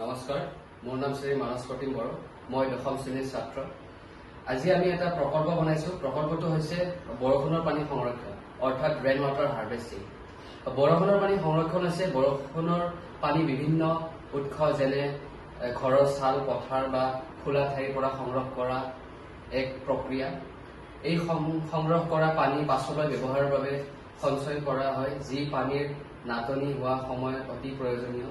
নমস্কাৰ, মোৰ নাম শ্ৰী মানস প্ৰতিম বড়ো। মই ১০ম শ্ৰেণীৰ ছাত্ৰ। আজি আমি এটা প্ৰকল্প বনাইছো। প্ৰকল্পটো হৈছে বৰষুণৰ পানী সংৰক্ষণ, অৰ্থাৎ ৰেইন ৱাটাৰ হাৰ্ভেষ্টিং। বৰষুণৰ পানী সংৰক্ষণ হৈছে বৰষুণৰ পানী বিভিন্ন উৎস যেনে ঘৰৰ চাল, পথাৰ বা খোলা ঠাইৰ পৰা সংগ্ৰহ কৰা এক প্ৰক্ৰিয়া। এই সংগ্ৰহ কৰা পানী পাছলৈ ব্যৱহাৰৰ বাবে সঞ্চয় কৰা হয়, যি পানীৰ নাটনি হোৱা সময়ত অতি প্ৰয়োজনীয়।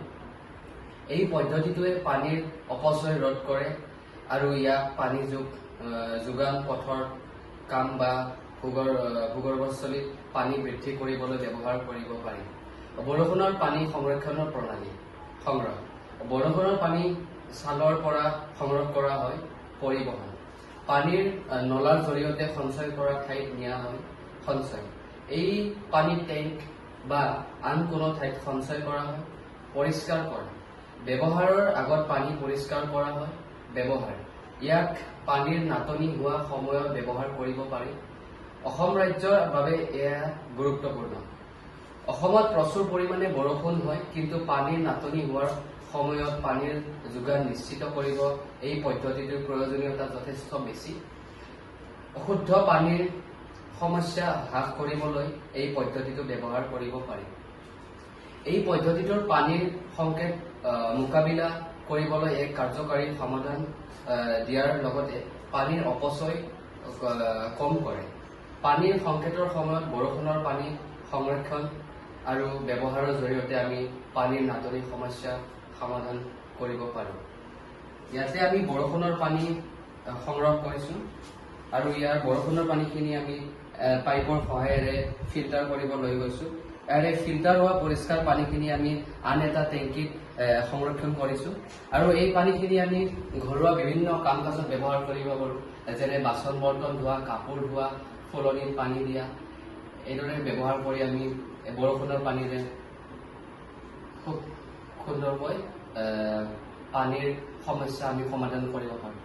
এই পদ্ধতিটোৱে পানীৰ অপচয় ৰোধ কৰে আৰু ইয়াক পানী যোগান পথৰ কাম বা ভূগৰ্ভস্থলীত পানী বৃদ্ধি কৰিবলৈ ব্যৱহাৰ কৰিব পাৰি। বৰষুণৰ পানী সংৰক্ষণৰ প্ৰণালী সংগ্ৰহ। বৰষুণৰ পানী চালৰ পৰা সংগ্ৰহ কৰা হয়। পৰিবহণ। পানীৰ নলাৰ জৰিয়তে সঞ্চয় কৰা ঠাইত নিয়া হয়। সঞ্চয়। এই পানী টেংক বা আন কোনো ঠাইত সঞ্চয় কৰা হয়। পৰিষ্কাৰ কৰা। ব্যৱহাৰৰ আগত পানী পৰিষ্কাৰ কৰা হয়। ব্যৱহাৰ। ইয়াক পানীৰ নাটনি হোৱা সময়ত ব্যৱহাৰ কৰিব পাৰি। অসম ৰাজ্যৰ বাবে এয়া গুৰুত্বপূৰ্ণ। অসমত প্ৰচুৰ পৰিমাণে বৰষুণ হয়, কিন্তু পানীৰ নাটনি হোৱাৰ সময়ত পানীৰ যোগান নিশ্চিত কৰিব এই পদ্ধতিটোৰ প্ৰয়োজনীয়তা যথেষ্ট বেছি। অশুদ্ধ পানীৰ সমস্যা হ্ৰাস কৰিবলৈ এই পদ্ধতিটো ব্যৱহাৰ কৰিব পাৰি। এই পদ্ধতিটোৰ পানীৰ সংকেত মোকাবিলা কৰিবলৈ এক কাৰ্যকাৰী সমাধান দিয়াৰ লগতে পানীৰ অপচয় কম কৰে। পানীৰ সংকেতৰ সময়ত বৰষুণৰ পানী সংৰক্ষণ আৰু ব্যৱহাৰৰ জৰিয়তে আমি পানীৰ নাটনিৰ সমস্যা সমাধান কৰিব পাৰোঁ। ইয়াতে আমি বৰষুণৰ পানী সংগ্ৰহ কৰিছোঁ আৰু ইয়াৰ বৰষুণৰ পানীখিনি আমি পাইপৰ সহায়েৰে ফিল্টাৰ কৰিব লৈ গৈছোঁ। ইয়াৰে ফিল্টাৰ হোৱা পৰিষ্কাৰ পানীখিনি আমি আন এটা টেংকিত সংৰক্ষণ কৰিছোঁ আৰু এই পানীখিনি আমি ঘৰুৱা বিভিন্ন কাম কাজত ব্যৱহাৰ কৰিব পাৰোঁ, যেনে বাচন বৰ্তন ধোৱা, কাপোৰ ধোৱা, ফুলনিত পানী দিয়া। এইদৰে ব্যৱহাৰ কৰি আমি বৰষুণৰ পানীৰে খুব সুন্দৰকৈ পানীৰ সমস্যা আমি সমাধান কৰিব পাৰোঁ।